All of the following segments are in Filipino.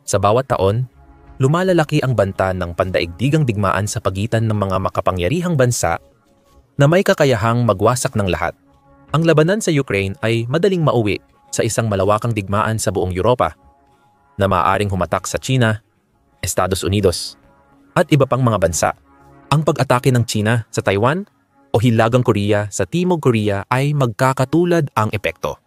Sa bawat taon, lumalalaki ang banta ng pandaigdigang digmaan sa pagitan ng mga makapangyarihang bansa na may kakayahang magwasak ng lahat. Ang labanan sa Ukraine ay madaling mauwi sa isang malawakang digmaan sa buong Europa na maaaring humatak sa China, Estados Unidos, at iba pang mga bansa. Ang pag-atake ng China sa Taiwan o Hilagang Korea sa Timog Korea ay magkakatulad ang epekto.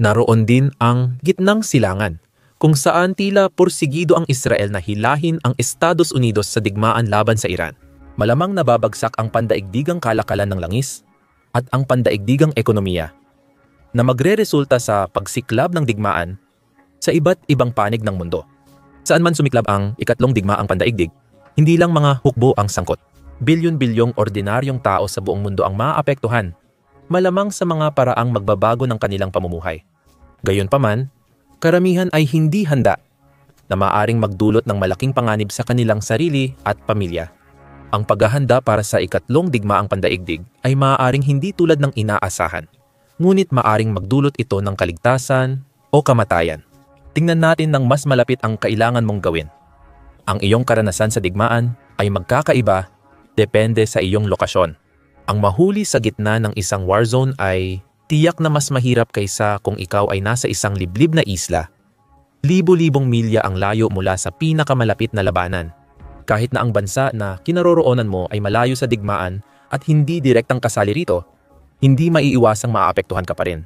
Naroon din ang Gitnang Silangan, kung saan tila porsigido ang Israel na hilahin ang Estados Unidos sa digmaan laban sa Iran. Malamang nababagsak ang pandaigdigang kalakalan ng langis at ang pandaigdigang ekonomiya na magreresulta sa pagsiklab ng digmaan sa iba't ibang panig ng mundo. Saan man sumiklab ang ikatlong digmaang pandaigdig, hindi lang mga hukbo ang sangkot. Bilyon-bilyong ordinaryong tao sa buong mundo ang maapektuhan, malamang sa mga paraang magbabago ng kanilang pamumuhay. Gayunpaman, karamihan ay hindi handa na maaaring magdulot ng malaking panganib sa kanilang sarili at pamilya. Ang paghahanda para sa ikatlong digmaang pandaigdig ay maaaring hindi tulad ng inaasahan, ngunit maaaring magdulot ito ng kaligtasan o kamatayan. Tingnan natin ng mas malapit ang kailangan mong gawin. Ang iyong karanasan sa digmaan ay magkakaiba depende sa iyong lokasyon. Ang mahuli sa gitna ng isang war zone ay tiyak na mas mahirap kaysa kung ikaw ay nasa isang liblib na isla. Libo-libong milya ang layo mula sa pinakamalapit na labanan. Kahit na ang bansa na kinaroroonan mo ay malayo sa digmaan at hindi direktang kasali rito, hindi maiiwasang maapektuhan ka pa rin.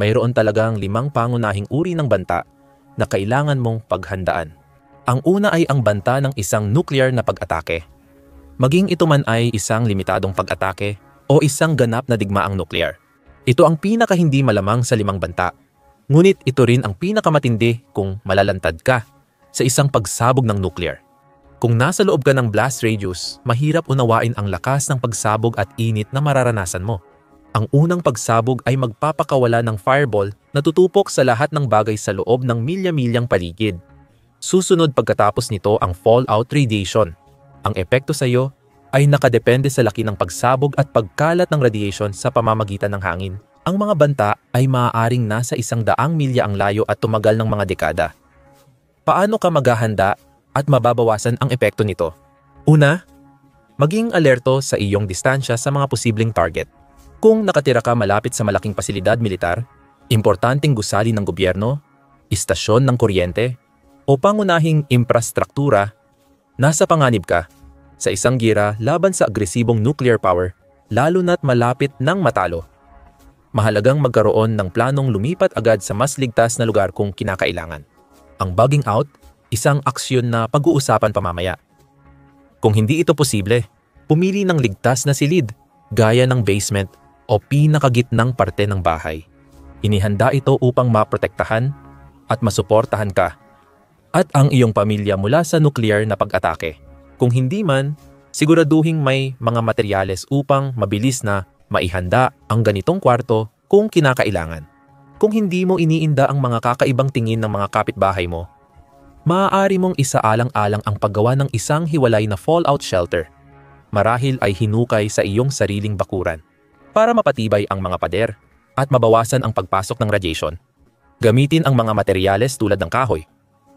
Mayroon talagang 5 pangunahing uri ng banta na kailangan mong paghandaan. Ang una ay ang banta ng isang nuclear na pag-atake. Maging ito man ay isang limitadong pag-atake o isang ganap na digmaang nuclear. Ito ang pinaka hindi malamang sa 5 banta. Ngunit ito rin ang pinakamatindi kung malalantad ka sa isang pagsabog ng nuclear. Kung nasa loob ka ng blast radius, mahirap unawain ang lakas ng pagsabog at init na mararanasan mo. Ang unang pagsabog ay magpapakawala ng fireball na tutupok sa lahat ng bagay sa loob ng milya-milyang paligid. Susunod pagkatapos nito ang fallout radiation. Ang epekto sa iyo ay nakadepende sa laki ng pagsabog at pagkalat ng radiation sa pamamagitan ng hangin. Ang mga banta ay maaaring nasa 100 milya ang layo at tumagal ng mga dekada. Paano ka maghahanda at mababawasan ang epekto nito? Una, maging alerto sa iyong distansya sa mga posibleng target. Kung nakatira ka malapit sa malaking pasilidad militar, importanteng gusali ng gobyerno, istasyon ng kuryente, o pangunahing infrastruktura, nasa panganib ka sa isang gira laban sa agresibong nuclear power, lalo na't malapit ng matalo. Mahalagang magkaroon ng planong lumipat agad sa mas ligtas na lugar kung kinakailangan. Ang bugging out, isang aksyon na pag-uusapan pamamaya. Kung hindi ito posible, pumili ng ligtas na silid, gaya ng basement o pinakagitnang parte ng bahay. Inihanda ito upang maprotektahan at masuportahan ka at ang iyong pamilya mula sa nuclear na pag-atake. Kung hindi man, siguraduhing may mga materyales upang mabilis na maihanda ang ganitong kwarto kung kinakailangan. Kung hindi mo iniinda ang mga kakaibang tingin ng mga kapitbahay mo, maaari mong isaalang-alang ang paggawa ng isang hiwalay na fallout shelter. Marahil ay hinukay sa iyong sariling bakuran para mapatibay ang mga pader at mabawasan ang pagpasok ng radiation. Gamitin ang mga materyales tulad ng kahoy,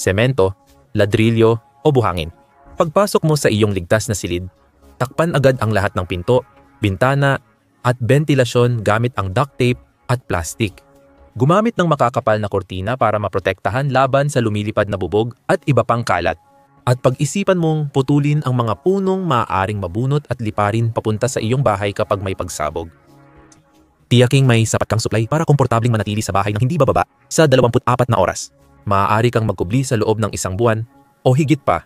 semento, ladrilyo o buhangin. Pagpasok mo sa iyong ligtas na silid, takpan agad ang lahat ng pinto, bintana at ventilasyon gamit ang duct tape at plastic. Gumamit ng makakapal na kortina para maprotektahan laban sa lumilipad na bubog at iba pang kalat. At pag-isipan mong putulin ang mga punong maaaring mabunot at liparin papunta sa iyong bahay kapag may pagsabog. Tiyaking may sapat kang supply para komportabling manatili sa bahay ng hindi bababa sa 24 na oras. Maaari kang magkubli sa loob ng 1 buwan o higit pa.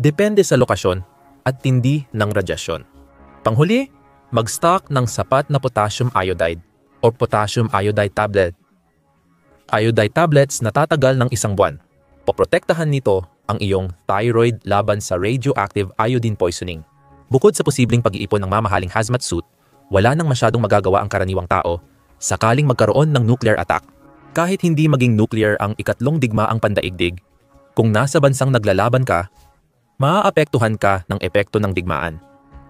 Depende sa lokasyon at tindi ng radyasyon. Panghuli, mag-stock ng sapat na potassium iodide o potassium iodide tablet. Iodide tablets na tatagal ng 1 buwan. Poprotektahan nito ang iyong thyroid laban sa radioactive iodine poisoning. Bukod sa posibleng pag-iipon ng mamahaling hazmat suit, wala nang masyadong magagawa ang karaniwang tao sakaling magkaroon ng nuclear attack. Kahit hindi maging nuclear ang ikatlong digmaang pandaigdig, kung nasa bansang naglalaban ka, maaapektuhan ka ng epekto ng digmaan.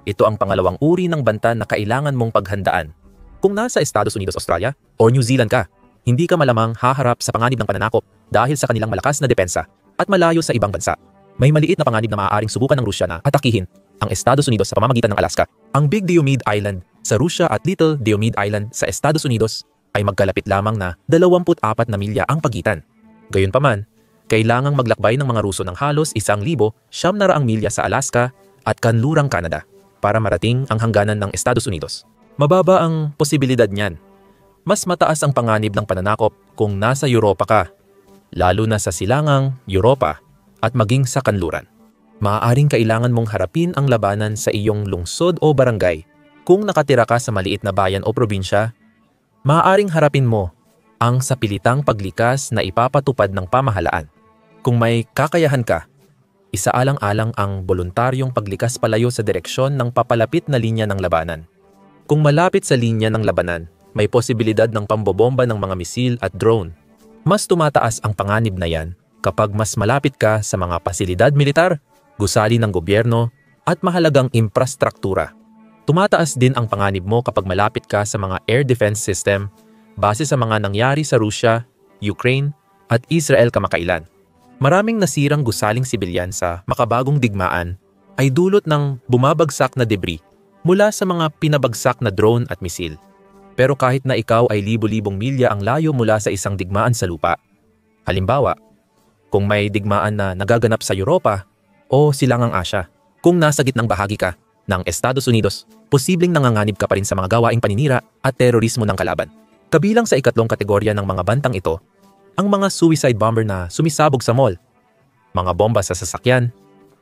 Ito ang pangalawang uri ng banta na kailangan mong paghandaan. Kung nasa Estados Unidos, Australia, o New Zealand ka, hindi ka malamang haharap sa panganib ng pananakop dahil sa kanilang malakas na depensa. at malayo sa ibang bansa. May maliit na panganib na maaaring subukan ng Rusya na atakihin ang Estados Unidos sa pamamagitan ng Alaska. Ang Big Diomede Island sa Rusya at Little Diomede Island sa Estados Unidos ay magkalapit lamang na 24 na milya ang pagitan. Gayunpaman, kailangang maglakbay ng mga Ruso ng halos 1,900 milya sa Alaska at kanlurang Canada para marating ang hangganan ng Estados Unidos. Mababa ang posibilidad niyan. Mas mataas ang panganib ng pananakop kung nasa Europa ka, lalo na sa silangang Europa at maging sa kanluran. Maaaring kailangan mong harapin ang labanan sa iyong lungsod o barangay. Kung nakatira ka sa maliit na bayan o probinsya, maaaring harapin mo ang sapilitang paglikas na ipapatupad ng pamahalaan. Kung may kakayahan ka, isaalang-alang ang voluntaryong paglikas palayo sa direksyon ng papalapit na linya ng labanan. Kung malapit sa linya ng labanan, may posibilidad ng pambobomba ng mga misil at drone. Mas tumataas ang panganib na yan kapag mas malapit ka sa mga pasilidad militar, gusali ng gobyerno, at mahalagang infrastruktura. Tumataas din ang panganib mo kapag malapit ka sa mga air defense system base sa mga nangyari sa Rusya, Ukraine, at Israel kamakailan. Maraming nasirang gusaling sibilyan sa makabagong digmaan ay dulot ng bumabagsak na debris mula sa mga pinabagsak na drone at misil. Pero kahit na ikaw ay libo-libong milya ang layo mula sa isang digmaan sa lupa, halimbawa, kung may digmaan na nagaganap sa Europa o silangang Asya, kung nasa gitnang bahagi ka ng Estados Unidos, posibleng nanganganib ka pa rin sa mga gawaing paninira at terorismo ng kalaban. Kabilang sa ikatlong kategorya ng mga bantang ito, ang mga suicide bomber na sumisabog sa mall, mga bomba sa sasakyan,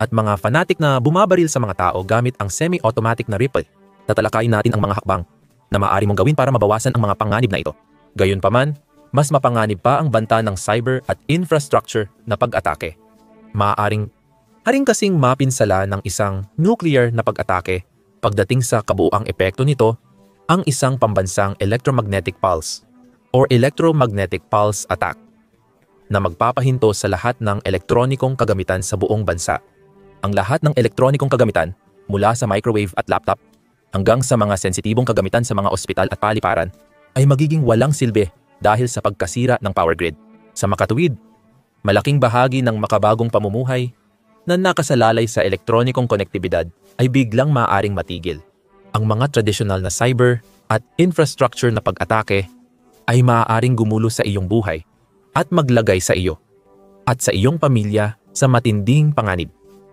at mga fanatic na bumabaril sa mga tao gamit ang semi-automatic na rifle. Tatalakayin natin ang mga hakbang na maaari mong gawin para mabawasan ang mga panganib na ito. Gayunpaman, mas mapanganib pa ang banta ng cyber at infrastructure na pag-atake. Maaaring kasing mapinsala ng isang nuclear na pag-atake pagdating sa kabuuang epekto nito ang isang pambansang electromagnetic pulse or electromagnetic pulse attack na magpapahinto sa lahat ng elektronikong kagamitan sa buong bansa. Ang lahat ng elektronikong kagamitan mula sa microwave at laptop hanggang sa mga sensitibong kagamitan sa mga ospital at paliparan ay magiging walang silbi dahil sa pagkasira ng power grid. Sa makatuwid, malaking bahagi ng makabagong pamumuhay na nakasalalay sa elektronikong konektibidad ay biglang maaaring matigil. Ang mga tradisyonal na cyber at infrastructure na pag-atake ay maaaring gumulo sa iyong buhay at maglagay sa iyo at sa iyong pamilya sa matinding panganib.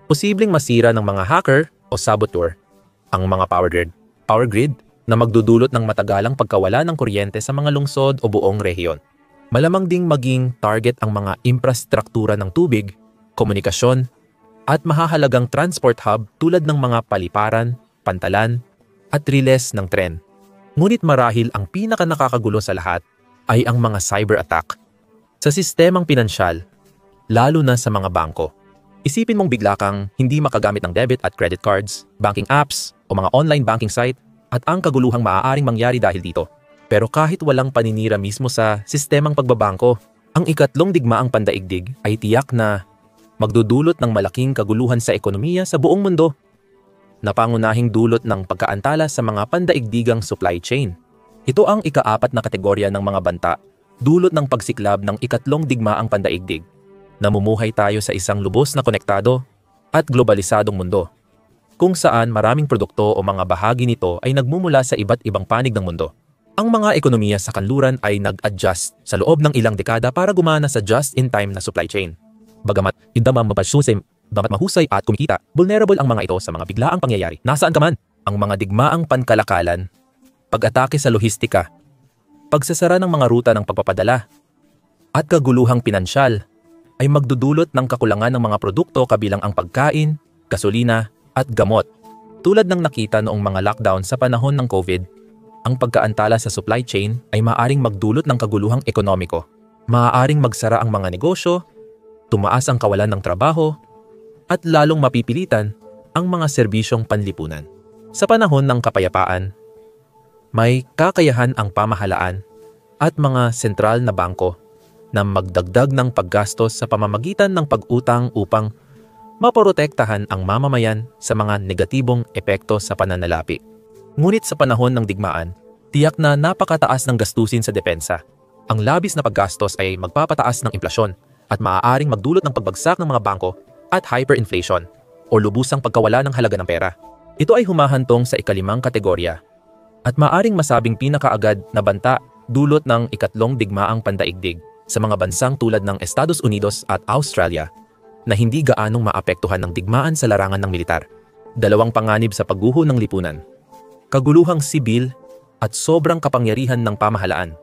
Posibleng masira ng mga hacker o saboteur ang mga power grid na magdudulot ng matagalang pagkawala ng kuryente sa mga lungsod o buong rehiyon. Malamang ding maging target ang mga infrastruktura ng tubig, komunikasyon, at mahahalagang transport hub tulad ng mga paliparan, pantalan, at riles ng tren. Ngunit marahil ang pinaka-nakakagulo sa lahat ay ang mga cyber attack sa sistemang pinansyal, lalo na sa mga bangko. Isipin mong bigla kang hindi makagamit ng debit at credit cards, banking apps, o mga online banking site at ang kaguluhang maaaring mangyari dahil dito. Pero kahit walang paninira mismo sa sistemang pagbabangko, ang ikatlong digmaang pandaigdig ay tiyak na magdudulot ng malaking kaguluhan sa ekonomiya sa buong mundo na pangunahing dulot ng pagkaantala sa mga pandaigdigang supply chain. Ito ang ika-4 na kategorya ng mga banta, dulot ng pagsiklab ng ikatlong digmaang pandaigdig. Namumuhay tayo sa isang lubos na konektado at globalisadong mundo, kung saan maraming produkto o mga bahagi nito ay nagmumula sa iba't ibang panig ng mundo. Ang mga ekonomiya sa kanluran ay nag-adjust sa loob ng ilang dekada para gumana sa just-in-time na supply chain. Bagamat mahusay at kumikita, vulnerable ang mga ito sa mga biglaang pangyayari. Nasaan ka man? Ang mga digmaang pankalakalan, pag-atake sa lohistika, pagsasara ng mga ruta ng pagpapadala, at kaguluhang pinansyal ay magdudulot ng kakulangan ng mga produkto kabilang ang pagkain, gasolina, at gamot. Tulad ng nakita noong mga lockdown sa panahon ng COVID, ang pagkaantala sa supply chain ay maaaring magdulot ng kaguluhang ekonomiko. Maaaring magsara ang mga negosyo, tumaas ang kawalan ng trabaho, at lalong mapipilitan ang mga serbisyong panlipunan. Sa panahon ng kapayapaan, may kakayahan ang pamahalaan at mga sentral na bangko na magdagdag ng paggastos sa pamamagitan ng pag-utang upang maprotektahan ang mamamayan sa mga negatibong epekto sa pananalapi. Ngunit sa panahon ng digmaan, tiyak na napakataas ng gastusin sa depensa. Ang labis na paggastos ay magpapataas ng inflasyon at maaaring magdulot ng pagbagsak ng mga bangko at hyperinflation o lubusang pagkawala ng halaga ng pera. Ito ay humahantong sa ikalimang kategorya at maaaring masabing pinakaagad na banta dulot ng ikatlong digmaang pandaigdig sa mga bansang tulad ng Estados Unidos at Australia na hindi gaanong maapektuhan ng digmaan sa larangan ng militar. Dalawang panganib sa pagguho ng lipunan, kaguluhang sibil at sobrang kapangyarihan ng pamahalaan.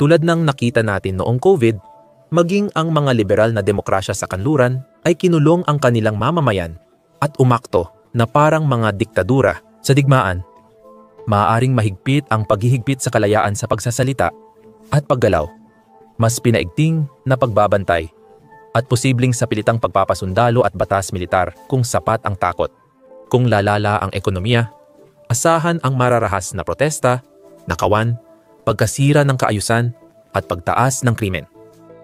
Tulad ng nakita natin noong COVID, maging ang mga liberal na demokrasya sa kanluran ay kinulong ang kanilang mamamayan at umakto na parang mga diktadura sa digmaan. Maaaring mahigpit ang paghihigpit sa kalayaan sa pagsasalita at paggalaw, mas pinaigting na pagbabantay, at posibleng sapilitang pagpapasundalo at batas militar kung sapat ang takot. Kung lalala ang ekonomiya, asahan ang mararahas na protesta, nakawan, pagkasira ng kaayusan, at pagtaas ng krimen.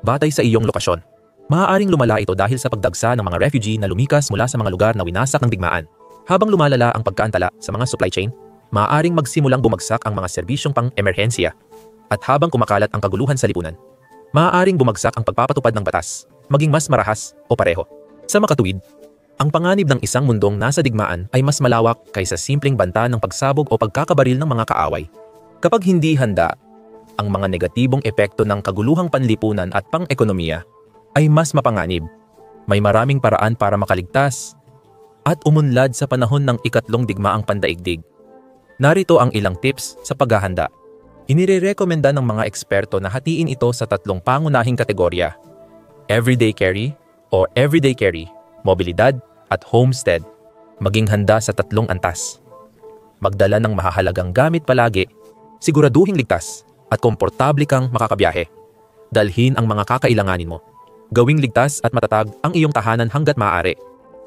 Batay sa iyong lokasyon, maaaring lumala ito dahil sa pagdagsa ng mga refugee na lumikas mula sa mga lugar na winasak ng digmaan. Habang lumalala ang pagkaantala sa mga supply chain, maaaring magsimulang bumagsak ang mga serbisyong pang-emerhensya. At habang kumakalat ang kaguluhan sa lipunan, maaaring bumagsak ang pagpapatupad ng batas, maging mas marahas o pareho. Sa makatuwid, ang panganib ng isang mundong nasa digmaan ay mas malawak kaysa simpleng banta ng pagsabog o pagkakabaril ng mga kaaway. Kapag hindi handa, ang mga negatibong epekto ng kaguluhang panlipunan at pang-ekonomiya ay mas mapanganib. May maraming paraan para makaligtas at umunlad sa panahon ng ikatlong digmaang pandaigdig. Narito ang ilang tips sa paghahanda. Inirerekomenda ng mga eksperto na hatiin ito sa tatlong pangunahing kategorya: everyday carry o everyday carry, mobilidad at homestead. Maging handa sa tatlong antas. Magdala ng mahahalagang gamit palagi, siguraduhing ligtas at komportable kang makakabiyahe. Dalhin ang mga kakailanganin mo. Gawing ligtas at matatag ang iyong tahanan hanggat maaari.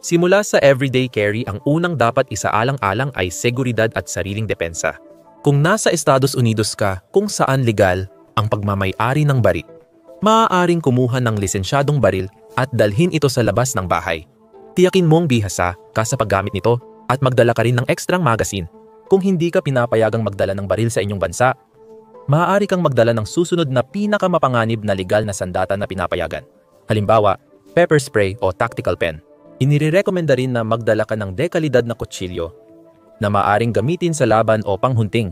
Simula sa everyday carry, ang unang dapat isaalang-alang ay seguridad at sariling depensa. Kung nasa Estados Unidos ka kung saan legal ang pagmamay-ari ng baril, maaaring kumuha ng lisensyadong baril at dalhin ito sa labas ng bahay. Tiyakin mong bihasa ka sa paggamit nito at magdala ka rin ng ekstrang magasin. Kung hindi ka pinapayagang magdala ng baril sa inyong bansa, maaari kang magdala ng susunod na pinakamapanganib na legal na sandata na pinapayagan. Halimbawa, pepper spray o tactical pen. Inirekomenda rin na magdala ka ng dekalidad na kutsilyo na maaaring gamitin sa laban o panghunting.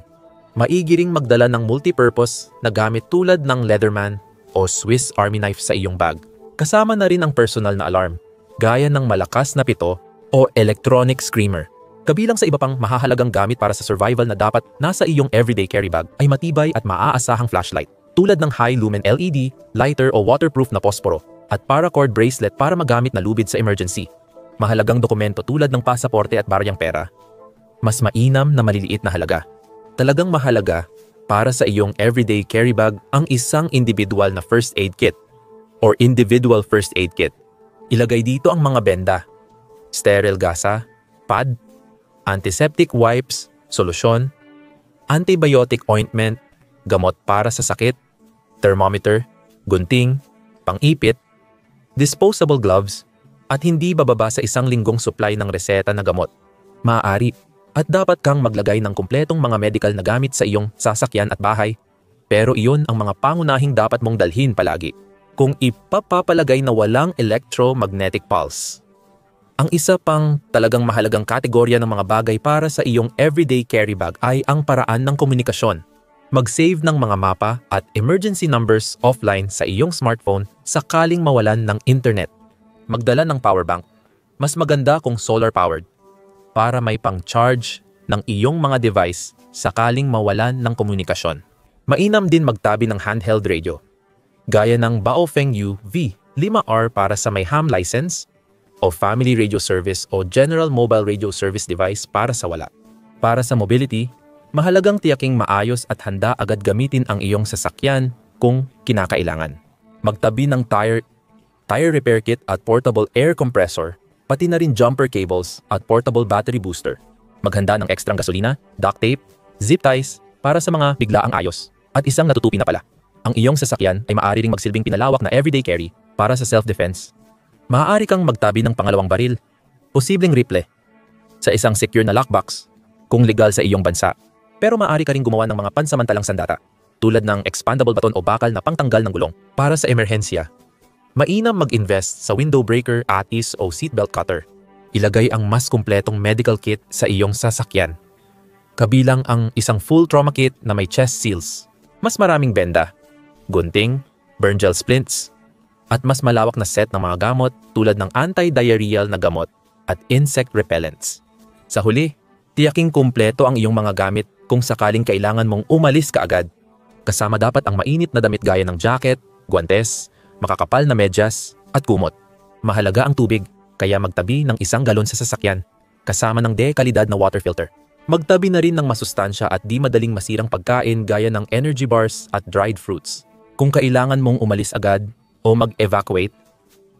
Maigi ring magdala ng multipurpose na gamit tulad ng Leatherman o Swiss Army knife sa iyong bag. Kasama na rin ang personal na alarm, gaya ng malakas na pito o electronic screamer. Kabilang sa iba pang mahahalagang gamit para sa survival na dapat nasa iyong everyday carry bag ay matibay at maaasahang flashlight, tulad ng high-lumen LED, lighter o waterproof na posporo, at paracord bracelet para magamit na lubid sa emergency. Mahalagang dokumento tulad ng pasaporte at baryang pera. Mas mainam na maliliit na halaga. Talagang mahalaga para sa iyong everyday carry bag ang isang individual na first aid kit or individual first aid kit. Ilagay dito ang mga benda, sterile gasa, pad, antiseptic wipes, solusyon, antibiotic ointment, gamot para sa sakit, thermometer, gunting, pang-ipit, disposable gloves, at hindi bababa sa 1 linggong supply ng reseta na gamot. Maaari at dapat kang maglagay ng kumpletong mga medical na gamit sa iyong sasakyan at bahay, pero iyon ang mga pangunahing dapat mong dalhin palagi. Kung ipapapalagay na walang electromagnetic pulse. Ang isa pang talagang mahalagang kategorya ng mga bagay para sa iyong everyday carry bag ay ang paraan ng komunikasyon. Mag-save ng mga mapa at emergency numbers offline sa iyong smartphone sakaling mawalan ng internet. Magdala ng power bank. Mas maganda kung solar-powered para may pang-charge ng iyong mga device sakaling mawalan ng komunikasyon. Mainam din magtabi ng handheld radio, gaya ng Baofeng U V5R para sa may ham license, o family radio service o general mobile radio service device para sa wala. Para sa mobility, mahalagang tiyaking maayos at handa agad gamitin ang iyong sasakyan kung kinakailangan. Magtabi ng tire repair kit at portable air compressor, pati na rin jumper cables at portable battery booster. Maghanda ng ekstrang gasolina, duct tape, zip ties para sa mga biglaang ayos, at isang natutupi na pala. Ang iyong sasakyan ay maaari ring magsilbing pinalawak na everyday carry para sa self-defense. Maaari kang magtabi ng pangalawang baril, posibleng rifle, sa isang secure na lockbox kung legal sa iyong bansa. Pero maaari ka ring gumawa ng mga pansamantalang sandata, tulad ng expandable baton o bakal na pangtanggal ng gulong para sa emerhensya. Mainam mag-invest sa window breaker, atis o seatbelt cutter. Ilagay ang mas kumpletong medical kit sa iyong sasakyan. Kabilang ang isang full trauma kit na may chest seals, mas maraming benda, gunting, burn gel splints, at mas malawak na set ng mga gamot tulad ng anti-diarrheal na gamot at insect repellents. Sa huli, tiyaking kumpleto ang iyong mga gamit kung sakaling kailangan mong umalis kaagad. Kasama dapat ang mainit na damit gaya ng jacket, guwantes, makakapal na medyas, at kumot. Mahalaga ang tubig, kaya magtabi ng 1 galon sa sasakyan, kasama ng de-kalidad na water filter. Magtabi na rin ng masustansya at di madaling masirang pagkain gaya ng energy bars at dried fruits. Kung kailangan mong umalis agad o mag-evacuate,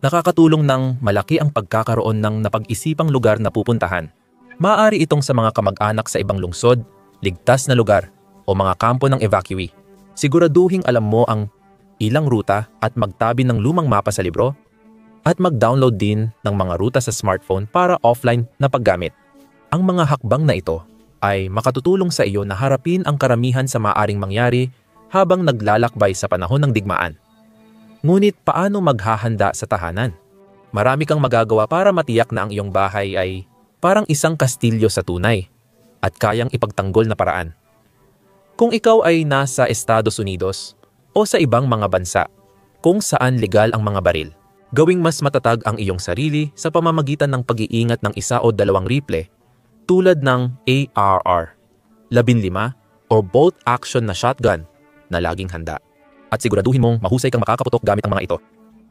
nakakatulong ng malaki ang pagkakaroon ng napag-isipang lugar na pupuntahan. Maaari itong sa mga kamag-anak sa ibang lungsod, ligtas na lugar, o mga kampo ng evacuee. Siguraduhing alam mo ang ilang ruta at magtabi ng lumang mapa sa libro at mag-download din ng mga ruta sa smartphone para offline na paggamit. Ang mga hakbang na ito ay makatutulong sa iyo na harapin ang karamihan sa maaaring mangyari habang naglalakbay sa panahon ng digmaan. Ngunit paano maghahanda sa tahanan? Marami kang magagawa para matiyak na ang iyong bahay ay parang isang kastilyo sa tunay at kayang ipagtanggol na paraan. Kung ikaw ay nasa Estados Unidos o sa ibang mga bansa kung saan legal ang mga baril, gawing mas matatag ang iyong sarili sa pamamagitan ng pag-iingat ng 1 o 2 rifle tulad ng ARR, 15 o bolt-action na shotgun na laging handa. At siguraduhin mong mahusay kang makakaputok gamit ang mga ito.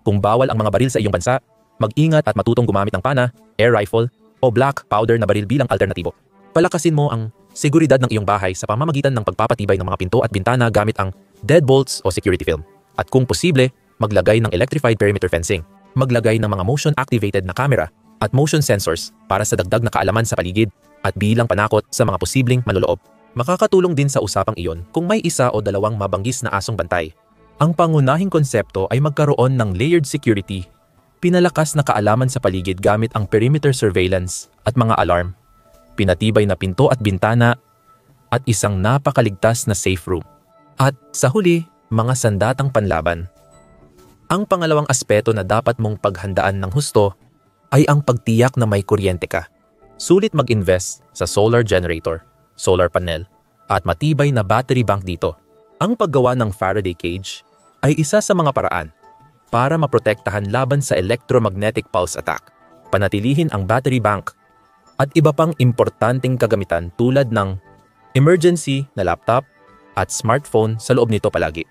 Kung bawal ang mga baril sa iyong bansa, mag-ingat at matutong gumamit ng pana, air rifle o black powder na baril bilang alternatibo. Palakasin mo ang seguridad ng iyong bahay sa pamamagitan ng pagpapatibay ng mga pinto at bintana gamit ang deadbolts o security film. At kung posible, maglagay ng electrified perimeter fencing. Maglagay ng mga motion-activated na camera at motion sensors para sa dagdag na kaalaman sa paligid at bilang panakot sa mga posibleng manloloob. Makakatulong din sa usapang iyon kung may 1 o 2 mabanggis na asong bantay. Ang pangunahing konsepto ay magkaroon ng layered security, pinalakas na kaalaman sa paligid gamit ang perimeter surveillance at mga alarm, pinatibay na pinto at bintana, at isang napakaligtas na safe room. At sa huli, mga sandatang panlaban. Ang pangalawang aspeto na dapat mong paghandaan ng husto ay ang pagtiyak na may kuryente ka. Sulit mag-invest sa solar generator, solar panel, at matibay na battery bank dito. Ang paggawa ng Faraday cage ay isa sa mga paraan para maprotektahan laban sa electromagnetic pulse attack. Panatilihin ang battery bank at iba pang importanteng kagamitan tulad ng emergency na laptop at smartphone sa loob nito palagi.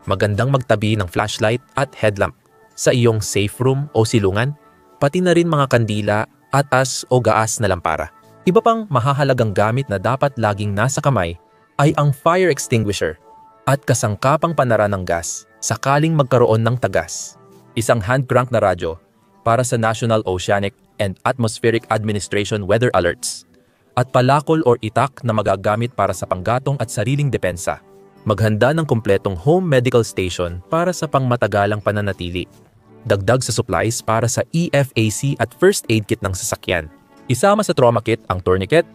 Magandang magtabi ng flashlight at headlamp sa iyong safe room o silungan, pati na rin mga kandila, atas o gaas na lampara. Iba pang mahahalagang gamit na dapat laging nasa kamay ay ang fire extinguisher at kasangkapang panara ng gas sakaling magkaroon ng tagas. Isang hand crank na radyo para sa National Oceanic and Atmospheric Administration weather alerts at palakol or itak na magagamit para sa panggatong at sariling depensa. Maghanda ng kumpletong home medical station para sa pangmatagalang pananatili. Dagdag sa supplies para sa EFAC at first aid kit ng sasakyan. Isama sa trauma kit ang tourniquet,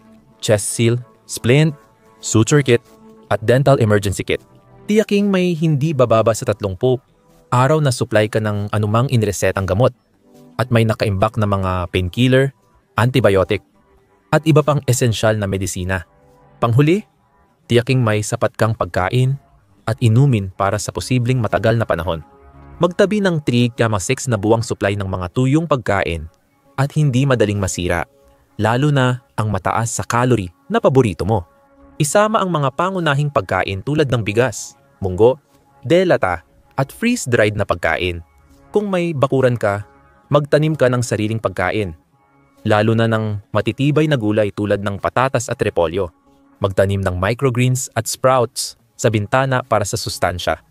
chest seal, splint, suture kit, at dental emergency kit. Tiyaking may hindi bababa sa 30 araw na supply ka ng anumang iniresetang gamot at may nakaimbak na mga painkiller, antibiotic, at iba pang esensyal na medisina. Panghuli, tiyaking may sapat kang pagkain at inumin para sa posibleng matagal na panahon. Magtabi ng 3,6 na buwang supply ng mga tuyong pagkain at hindi madaling masira, lalo na ang mataas sa calorie na paborito mo. Isama ang mga pangunahing pagkain tulad ng bigas, munggo, delata at freeze-dried na pagkain. Kung may bakuran ka, magtanim ka ng sariling pagkain, lalo na ng matitibay na gulay tulad ng patatas at repolyo. Magtanim ng microgreens at sprouts sa bintana para sa sustansya.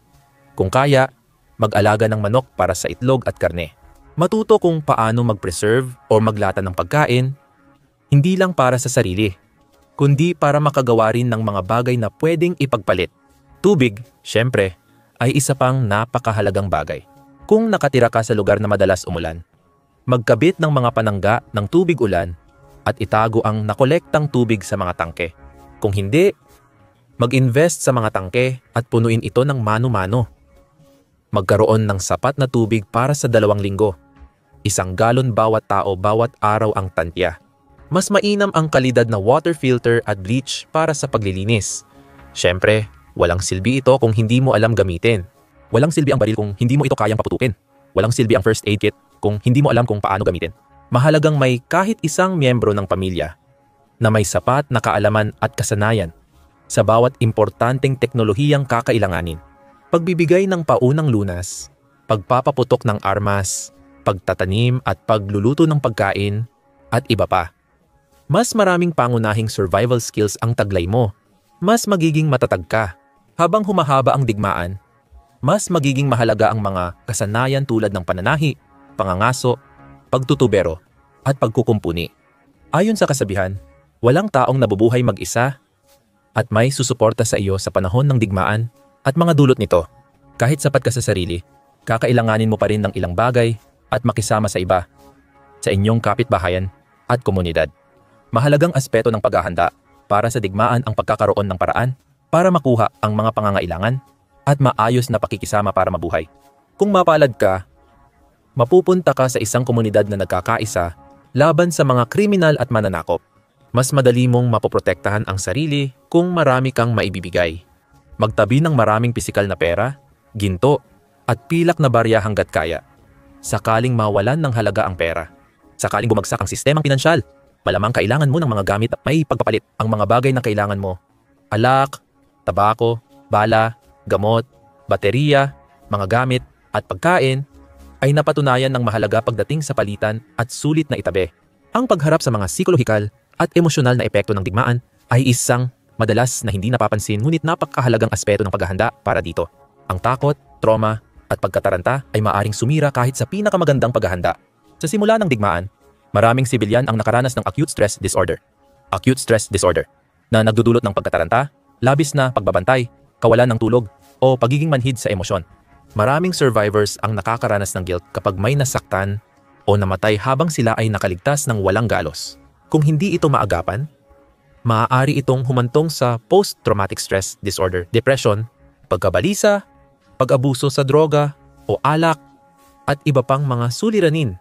Kung kaya, mag-alaga ng manok para sa itlog at karne. Matuto kung paano mag-preserve o maglata ng pagkain, hindi lang para sa sarili, kundi para makagawa rin ng mga bagay na pwedeng ipagpalit. Tubig, syempre, ay isa pang napakahalagang bagay. Kung nakatira ka sa lugar na madalas umulan, magkabit ng mga panangga ng tubig ulan at itago ang nakolektang tubig sa mga tangke. Kung hindi, mag-invest sa mga tangke at punuin ito ng mano-mano. Magkaroon ng sapat na tubig para sa 2 linggo. 1 galon bawat tao bawat araw ang tantya. Mas mainam ang kalidad na water filter at bleach para sa paglilinis. Siyempre, walang silbi ito kung hindi mo alam gamitin. Walang silbi ang baril kung hindi mo ito kayang paputukin. Walang silbi ang first aid kit kung hindi mo alam kung paano gamitin. Mahalagang may kahit isang miyembro ng pamilya na may sapat na kaalaman at kasanayan sa bawat importanteng teknolohiyang kakailanganin. Pagbibigay ng paunang lunas, pagpapaputok ng armas, pagtatanim at pagluluto ng pagkain, at iba pa. Mas maraming pangunahing survival skills ang taglay mo. Mas magiging matatag ka. Habang humahaba ang digmaan, mas magiging mahalaga ang mga kasanayan tulad ng pananahi, pangangaso, pagtutubero, at pagkukumpuni. Ayon sa kasabihan, walang taong nabubuhay mag-isa at may susuporta sa iyo sa panahon ng digmaan at mga dulot nito. Kahit sapat ka sa sarili, kakailanganin mo pa rin ng ilang bagay at makisama sa iba, sa inyong kapitbahayan at komunidad. Mahalagang aspeto ng paghahanda para sa digmaan ang pagkakaroon ng paraan para makuha ang mga pangangailangan at maayos na pakikisama para mabuhay. Kung mapalad ka, mapupunta ka sa isang komunidad na nagkakaisa laban sa mga kriminal at mananakop. Mas madali mong mapoprotektahan ang sarili kung marami kang maibibigay. Magtabi ng maraming pisikal na pera, ginto, at pilak na barya hanggat kaya. Sakaling mawalan ng halaga ang pera. Sakaling bumagsak ang sistemang pinansyal, malamang kailangan mo ng mga gamit at may pagpapalit ang mga bagay na kailangan mo. Alak, tabako, bala, gamot, bateriya, mga gamit, at pagkain ay napatunayan ng mahalaga pagdating sa palitan at sulit na itabi. Ang pagharap sa mga psikolohikal at emosyonal na epekto ng digmaan ay isang madalas na hindi napapansin ngunit napakahalagang aspeto ng paghahanda para dito. Ang takot, trauma, at pagkataranta ay maaring sumira kahit sa pinakamagandang paghahanda. Sa simula ng digmaan, maraming sibilyan ang nakaranas ng acute stress disorder. Acute stress disorder na nagdudulot ng pagkataranta, labis na pagbabantay, kawalan ng tulog, o pagiging manhid sa emosyon. Maraming survivors ang nakakaranas ng guilt kapag may nasaktan o namatay habang sila ay nakaligtas ng walang galos. Kung hindi ito maagapan, maaari itong humantong sa post-traumatic stress disorder, depression, pagkabalisa, pag-abuso sa droga o alak, at iba pang mga suliranin.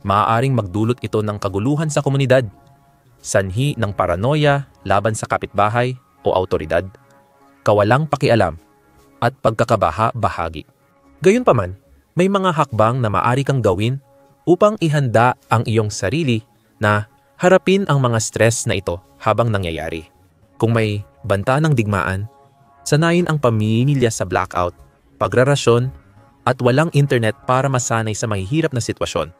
Maaaring magdulot ito ng kaguluhan sa komunidad, sanhi ng paranoia laban sa kapitbahay o autoridad, kawalang pakialam, at pagkakabaha-bahagi. Gayunpaman, may mga hakbang na maaari kang gawin upang ihanda ang iyong sarili na harapin ang mga stress na ito habang nangyayari. Kung may banta ng digmaan, sanayin ang pamilya sa blackout, pagrarasyon, at walang internet para masanay sa mahihirap na sitwasyon.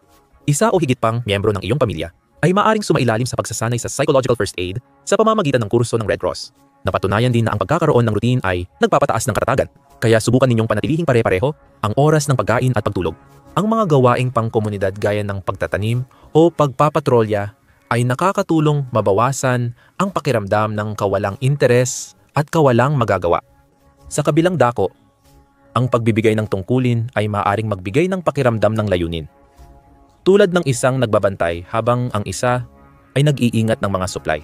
Isa o higit pang miyembro ng iyong pamilya ay maaring sumailalim sa pagsasanay sa psychological first aid sa pamamagitan ng kurso ng Red Cross. Napatunayan din na ang pagkakaroon ng routine ay nagpapataas ng katatagan, kaya subukan ninyong panatilihing pare-pareho ang oras ng pagkain at pagtulog. Ang mga gawaing pangkomunidad gaya ng pagtatanim o pagpapatrolya ay nakakatulong mabawasan ang pakiramdam ng kawalang interes at kawalang magagawa. Sa kabilang dako, ang pagbibigay ng tungkulin ay maaaring magbigay ng pakiramdam ng layunin. Tulad ng isang nagbabantay habang ang isa ay nag-iingat ng mga supply.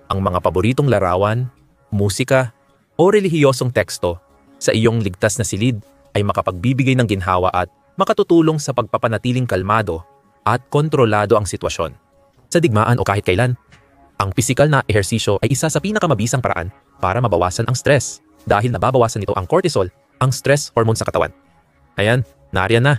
Ang mga paboritong larawan, musika, o relihiyosong teksto sa iyong ligtas na silid ay makapagbibigay ng ginhawa at makatutulong sa pagpapanatiling kalmado at kontrolado ang sitwasyon. Sa digmaan o kahit kailan, ang pisikal na ehersisyo ay isa sa pinakamabisang paraan para mabawasan ang stress dahil nababawasan nito ang cortisol, ang stress hormone sa katawan. Ayan, nariyan na.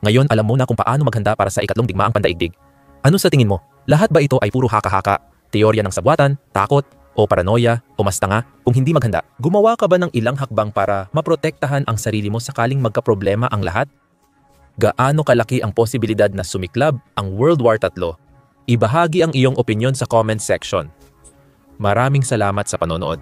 Ngayon alam mo na kung paano maghanda para sa ikatlong digmaang pandaigdig. Ano sa tingin mo? Lahat ba ito ay puro haka-haka, teorya ng sabwatan, takot, o paranoia, o mas tanga kung hindi maghanda? Gumawa ka ba ng ilang hakbang para maprotektahan ang sarili mo sakaling magkaproblema ang lahat? Gaano kalaki ang posibilidad na sumiklab ang World War III? Ibahagi ang iyong opinyon sa comment section. Maraming salamat sa panonood.